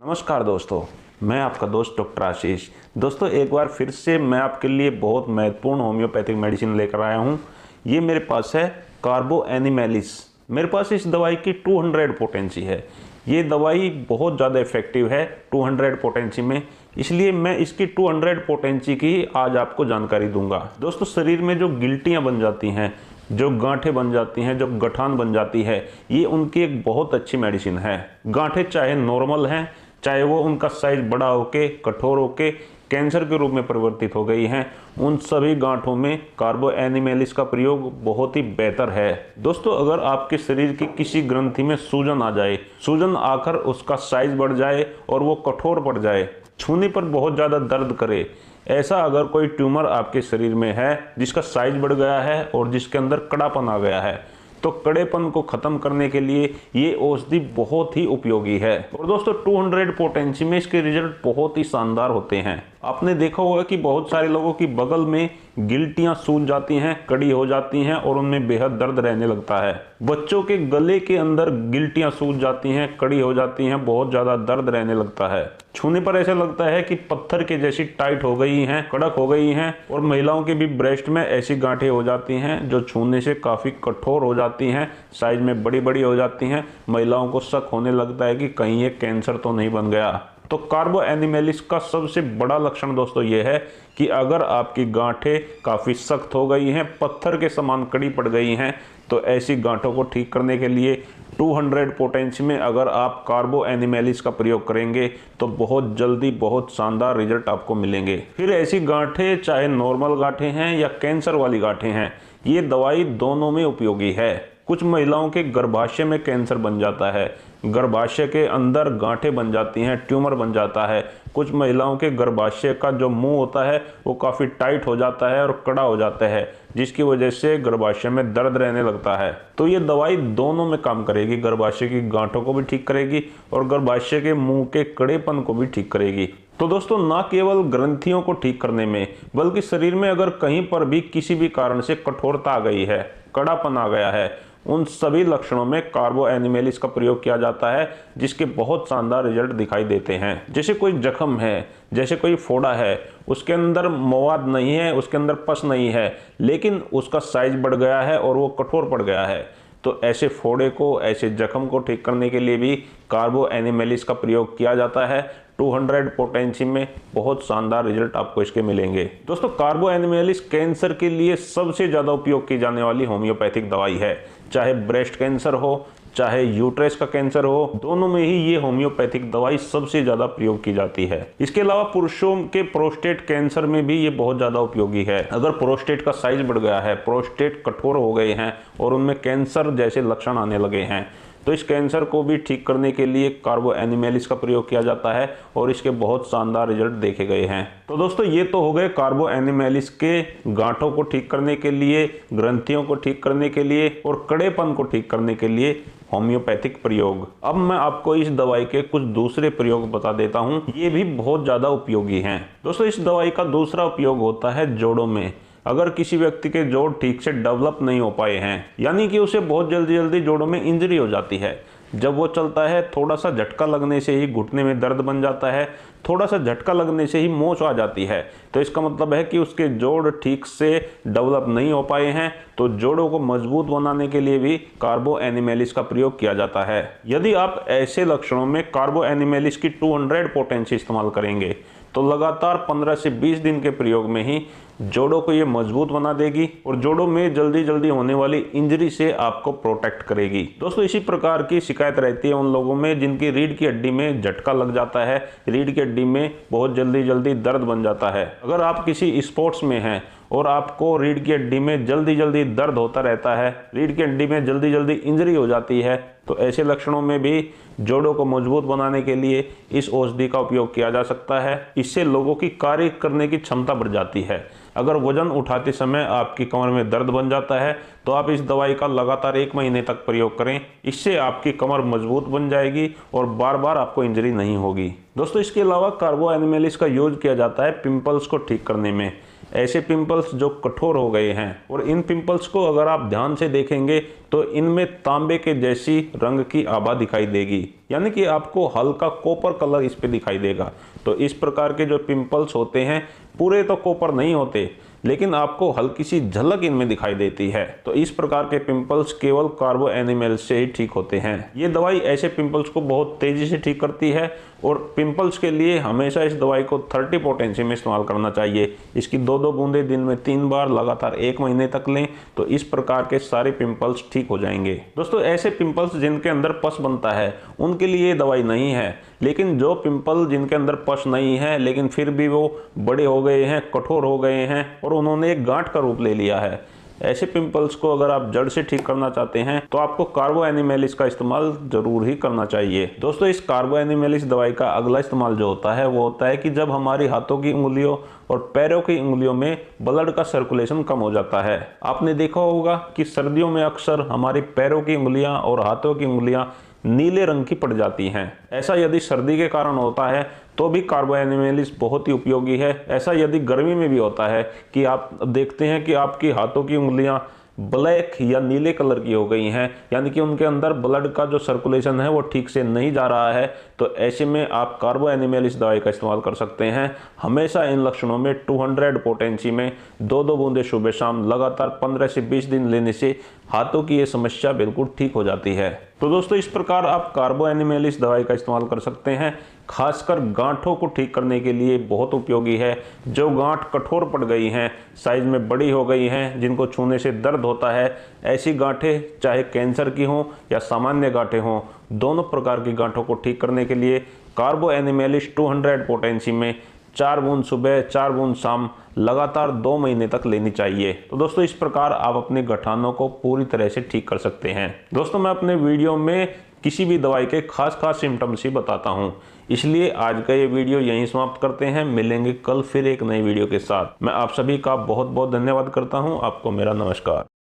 नमस्कार दोस्तों, मैं आपका दोस्त डॉक्टर आशीष। दोस्तों, एक बार फिर से मैं आपके लिए बहुत महत्वपूर्ण होम्योपैथिक मेडिसिन लेकर आया हूँ। ये मेरे पास है कार्बो एनिमेलिस। मेरे पास इस दवाई की 200 पोटेंसी है। ये दवाई बहुत ज़्यादा इफेक्टिव है 200 पोटेंसी में, इसलिए मैं इसकी 200 पोटेंसी की आज आपको जानकारी दूंगा। दोस्तों, शरीर में जो गिल्टियाँ बन जाती हैं, जो गांठें बन जाती हैं, जो गठान बन जाती है, ये उनकी एक बहुत अच्छी मेडिसिन है। गांठें चाहे नॉर्मल हैं, चाहे वो उनका साइज बड़ा होके, कठोर होके कैंसर के रूप में परिवर्तित हो गई हैं, उन सभी गांठों में कार्बो एनिमेलिस का प्रयोग बहुत ही बेहतर है। दोस्तों, अगर आपके शरीर की किसी ग्रंथि में सूजन आ जाए, सूजन आकर उसका साइज बढ़ जाए और वो कठोर पड़ जाए, छूने पर बहुत ज़्यादा दर्द करे, ऐसा अगर कोई ट्यूमर आपके शरीर में है जिसका साइज बढ़ गया है और जिसके अंदर कड़ापन आ गया है, तो कड़ेपन को खत्म करने के लिए ये औषधि बहुत ही उपयोगी है। और दोस्तों, 200 पोटेंसी में इसके रिजल्ट बहुत ही शानदार होते हैं। आपने देखा होगा कि बहुत सारे लोगों की बगल में गिल्टियां सूज जाती हैं, कड़ी हो जाती हैं और उनमें बेहद दर्द रहने लगता है। बच्चों के गले के अंदर गिल्टियां सूज जाती हैं, कड़ी हो जाती हैं, बहुत ज्यादा दर्द रहने लगता है। छूने पर ऐसा लगता है कि पत्थर के जैसी टाइट हो गई हैं, कड़क हो गई हैं। और महिलाओं के भी ब्रेस्ट में ऐसी गांठें हो जाती हैं जो छूने से काफी कठोर हो जाती हैं, साइज में बड़ी बड़ी हो जाती हैं। महिलाओं को शक होने लगता है कि कहीं ये कैंसर तो नहीं बन गया। तो कार्बो एनिमेलिस का सबसे बड़ा लक्षण दोस्तों ये है कि अगर आपकी गांठें काफ़ी सख्त हो गई हैं, पत्थर के समान कड़ी पड़ गई हैं, तो ऐसी गांठों को ठीक करने के लिए 200 पोटेंसी में अगर आप कार्बो एनिमेलिस का प्रयोग करेंगे तो बहुत जल्दी बहुत शानदार रिजल्ट आपको मिलेंगे। फिर ऐसी गांठें चाहे नॉर्मल गांठें हैं या कैंसर वाली गांठें हैं, ये दवाई दोनों में उपयोगी है। कुछ महिलाओं के गर्भाशय में कैंसर बन जाता है, गर्भाशय के अंदर गांठें बन जाती हैं, ट्यूमर बन जाता है। कुछ महिलाओं के गर्भाशय का जो मुंह होता है वो काफ़ी टाइट हो जाता है और कड़ा हो जाता है, जिसकी वजह से गर्भाशय में दर्द रहने लगता है। तो ये दवाई दोनों में काम करेगी, गर्भाशय की गांठों को भी ठीक करेगी और गर्भाशय के मुंह के कड़ेपन को भी ठीक करेगी। तो दोस्तों, ना केवल ग्रंथियों को ठीक करने में, बल्कि शरीर में अगर कहीं पर भी किसी भी कारण से कठोरता आ गई है, कड़ापन आ गया है, उन सभी लक्षणों में कार्बो एनिमेलिस का प्रयोग किया जाता है, जिसके बहुत शानदार रिजल्ट दिखाई देते हैं। जैसे कोई जख्म है, जैसे कोई फोड़ा है, उसके अंदर मवाद नहीं है, उसके अंदर पस नहीं है, लेकिन उसका साइज बढ़ गया है और वो कठोर पड़ गया है, तो ऐसे फोड़े को, ऐसे जख्म को ठीक करने के लिए भी कार्बो एनिमेलिस का प्रयोग किया जाता है। 200 पोटेंसी में बहुत शानदार रिजल्ट आपको इसके मिलेंगे। दोस्तों, कार्बो एनिमेलिस कैंसर के लिए सबसे ज़्यादा उपयोग की जाने वाली होम्योपैथिक दवाई है। चाहे ब्रेस्ट कैंसर हो, चाहे यूट्रस का कैंसर हो, दोनों में ही ये होम्योपैथिक दवाई सबसे ज़्यादा प्रयोग की जाती है। इसके अलावा पुरुषों के प्रोस्टेट कैंसर में भी ये बहुत ज़्यादा उपयोगी है। अगर प्रोस्टेट का साइज बढ़ गया है, प्रोस्टेट कठोर हो गए हैं और उनमें कैंसर जैसे लक्षण आने लगे हैं, तो इस कैंसर को भी ठीक करने के लिए कार्बो एनिमेलिस का प्रयोग किया जाता है और इसके बहुत शानदार रिजल्ट देखे गए हैं। तो दोस्तों, ये तो हो गए कार्बो एनिमेलिस के गांठों को ठीक करने के लिए, ग्रंथियों को ठीक करने के लिए और कड़ेपन को ठीक करने के लिए होम्योपैथिक प्रयोग। अब मैं आपको इस दवाई के कुछ दूसरे प्रयोग बता देता हूँ, ये भी बहुत ज़्यादा उपयोगी हैं। दोस्तों, इस दवाई का दूसरा उपयोग होता है जोड़ों में। अगर किसी व्यक्ति के जोड़ ठीक से डेवलप नहीं हो पाए हैं, यानी कि उसे बहुत जल्दी जल्दी जोड़ों में इंजरी हो जाती है, जब वो चलता है थोड़ा सा झटका लगने से ही घुटने में दर्द बन जाता है, थोड़ा सा झटका लगने से ही मोच आ जाती है, तो इसका मतलब है कि उसके जोड़ ठीक से डेवलप नहीं हो पाए हैं। तो जोड़ों को मजबूत बनाने के लिए भी कार्बो एनिमेलिस का प्रयोग किया जाता है। यदि आप ऐसे लक्षणों में कार्बो एनिमेलिस की 200 पोटेंसी इस्तेमाल करेंगे तो लगातार 15 से 20 दिन के प्रयोग में ही जोड़ों को ये मजबूत बना देगी और जोड़ों में जल्दी जल्दी होने वाली इंजरी से आपको प्रोटेक्ट करेगी। दोस्तों, इसी प्रकार की शिकायत रहती है उन लोगों में जिनकी रीढ़ की हड्डी में झटका लग जाता है, रीढ़ की हड्डी में बहुत जल्दी जल्दी दर्द बन जाता है। अगर आप किसी स्पोर्ट्स में हैं और आपको रीढ़ की हड्डी में जल्दी जल्दी दर्द होता रहता है, रीढ़ की हड्डी में जल्दी जल्दी इंजरी हो जाती है, तो ऐसे लक्षणों में भी जोड़ों को मजबूत बनाने के लिए इस औषधि का उपयोग किया जा सकता है। इससे लोगों की कार्य करने की क्षमता बढ़ जाती है। अगर वजन उठाते समय आपकी कमर में दर्द बन जाता है तो आप इस दवाई का लगातार 1 महीने तक प्रयोग करें। इससे आपकी कमर मजबूत बन जाएगी और बार बार आपको इंजरी नहीं होगी। दोस्तों, इसके अलावा कार्बो एनिमेलिस का यूज किया जाता है पिंपल्स को ठीक करने में। ऐसे पिंपल्स जो कठोर हो गए हैं, और इन पिंपल्स को अगर आप ध्यान से देखेंगे तो इनमें तांबे के जैसी रंग की आभा दिखाई देगी, यानी कि आपको हल्का कॉपर कलर इस पे दिखाई देगा। तो इस प्रकार के जो पिंपल्स होते हैं पूरे तो कॉपर नहीं होते, लेकिन आपको हल्की सी झलक इनमें दिखाई देती है। तो इस प्रकार के पिंपल्स केवल कार्बो एनिमल से ही ठीक होते हैं। ये दवाई ऐसे पिंपल्स को बहुत तेजी से ठीक करती है, और पिंपल्स के लिए हमेशा इस दवाई को 30 पोटेंसी में इस्तेमाल करना चाहिए। इसकी 2-2 बूंदें दिन में 3 बार लगातार 1 महीने तक लें, तो इस प्रकार के सारे पिंपल्स ठीक हो जाएंगे। दोस्तों, ऐसे पिंपल्स जिनके अंदर पस बनता है उनके लिए ये दवाई नहीं है, लेकिन जो पिंपल जिनके अंदर पस नहीं है लेकिन फिर भी वो बड़े हो गए हैं, कठोर हो गए हैं और उन्होंने एक गांठ का रूप ले लिया है, ऐसे पिंपल्स को अगर आप जड़ से ठीक करना चाहते हैं तो आपको कार्बो एनिमेलिस का इस्तेमाल जरूर ही करना चाहिए। दोस्तों, इस कार्बो एनिमेलिस दवाई का अगला इस्तेमाल जो होता है वो होता है कि जब हमारी हाथों की उंगलियों और पैरों की उंगलियों में ब्लड का सर्कुलेशन कम हो जाता है। आपने देखा होगा कि सर्दियों में अक्सर हमारी पैरों की उंगलियां और हाथों की उंगलियां नीले रंग की पड़ जाती हैं। ऐसा यदि सर्दी के कारण होता है तो भी कार्बो एनिमेलिस बहुत ही उपयोगी है। ऐसा यदि गर्मी में भी होता है कि आप देखते हैं कि आपकी हाथों की उंगलियां ब्लैक या नीले कलर की हो गई हैं, यानी कि उनके अंदर ब्लड का जो सर्कुलेशन है वो ठीक से नहीं जा रहा है, तो ऐसे में आप कार्बो एनिमेलिस दवाई का इस्तेमाल कर सकते हैं। हमेशा इन लक्षणों में 200 पोटेंसी में 2-2 बूंदे सुबह शाम लगातार 15 से 20 दिन लेने से हाथों की ये समस्या बिल्कुल ठीक हो जाती है। तो दोस्तों, इस प्रकार आप कार्बो एनिमेलिस दवाई का इस्तेमाल कर सकते हैं। खासकर गांठों को ठीक करने के लिए बहुत उपयोगी है। जो गांठ कठोर पड़ गई हैं, साइज में बड़ी हो गई हैं, जिनको छूने से दर्द होता है, ऐसी गांठें चाहे कैंसर की हों या सामान्य गांठें हों, दोनों प्रकार की गांठों को ठीक करने के लिए कार्बो एनिमेलिस 200 पोटेंसी में 4 बूंद सुबह 4 बूंद शाम लगातार 2 महीने तक लेनी चाहिए। तो दोस्तों, इस प्रकार आप अपने गठानों को पूरी तरह से ठीक कर सकते हैं। दोस्तों, मैं अपने वीडियो में किसी भी दवाई के खास सिम्टम्स ही बताता हूं, इसलिए आज का ये वीडियो यहीं समाप्त करते हैं। मिलेंगे कल फिर एक नई वीडियो के साथ। मैं आप सभी का बहुत बहुत धन्यवाद करता हूं। आपको मेरा नमस्कार।